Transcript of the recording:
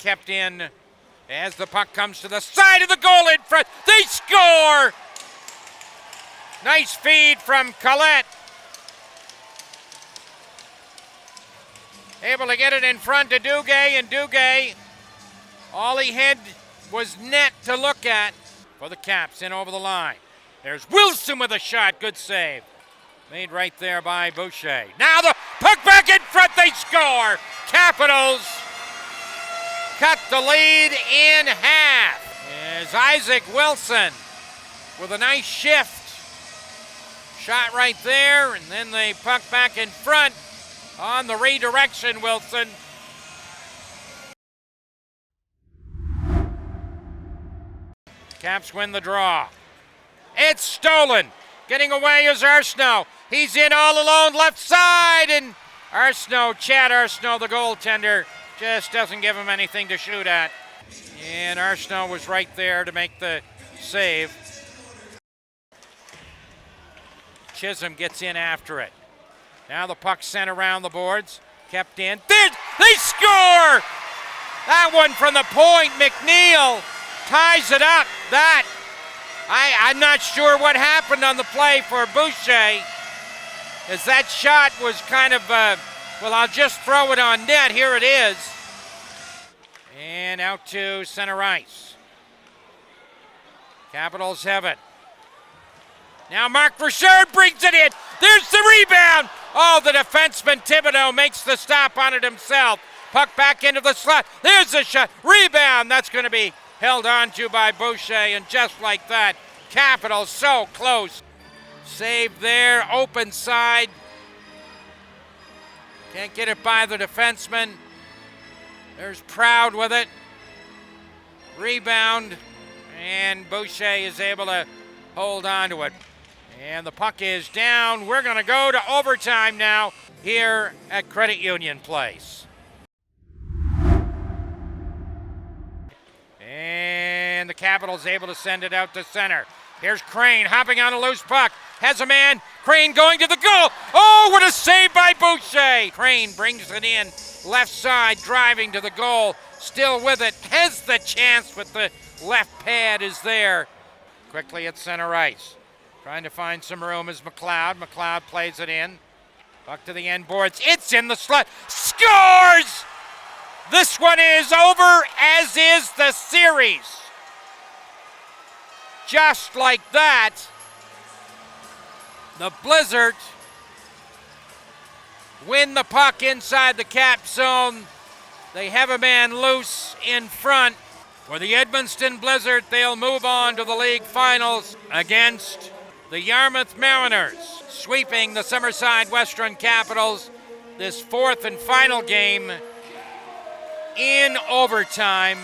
kept in as the puck comes to the side of the goal in front. They score! Nice feed from Collette. Able to get it in front to Duguay, and Duguay, all he had was net to look at for the Caps in over the line. There's Wilson with a shot, good save. Made right there by Boucher. Now the puck back in front, they score! Capitals cut the lead in half. As Isaac Wilson with a nice shift. Shot right there, and then they puck back in front on the redirection, Wilson. Caps win the draw. It's stolen. Getting away is Arsenault. He's in all alone left side, and Chad Arsenault, the goaltender, just doesn't give him anything to shoot at. And Arsenault was right there to make the save. Chisholm gets in after it. Now the puck sent around the boards, kept in. They score! That one from the point, McNeil ties it up. I'm not sure what happened on the play for Boucher, as that shot was kind of, I'll just throw it on net. Here it is. And out to center ice. Capitals have it. Now Mark Richard brings it in. There's the rebound. Oh, the defenseman Thibodeau makes the stop on it himself. Puck back into the slot. There's the shot. Rebound. That's going to be held on to by Boucher, and just like that, Capitals so close. Save there, open side. Can't get it by the defenseman. There's Proud with it. Rebound, and Boucher is able to hold on to it. And the puck is down. We're going to go to overtime now here at Credit Union Place. And the Capitals able to send it out to center. Here's Crane hopping on a loose puck. Has a man. Crane going to the goal. Oh, what a save by Boucher. Crane brings it in. Left side, driving to the goal. Still with it. Has the chance, but the left pad is there. Quickly at center ice. Trying to find some room is McLeod. McLeod plays it in. Puck to the end boards. It's in the slot. Scores! This one is over, as is the series. Just like that, the Blizzard win the puck inside the Cap zone. They have a man loose in front. For the Edmundston Blizzard, they'll move on to the league finals against the Yarmouth Mariners, sweeping the Summerside Western Capitals. This fourth and final game in overtime.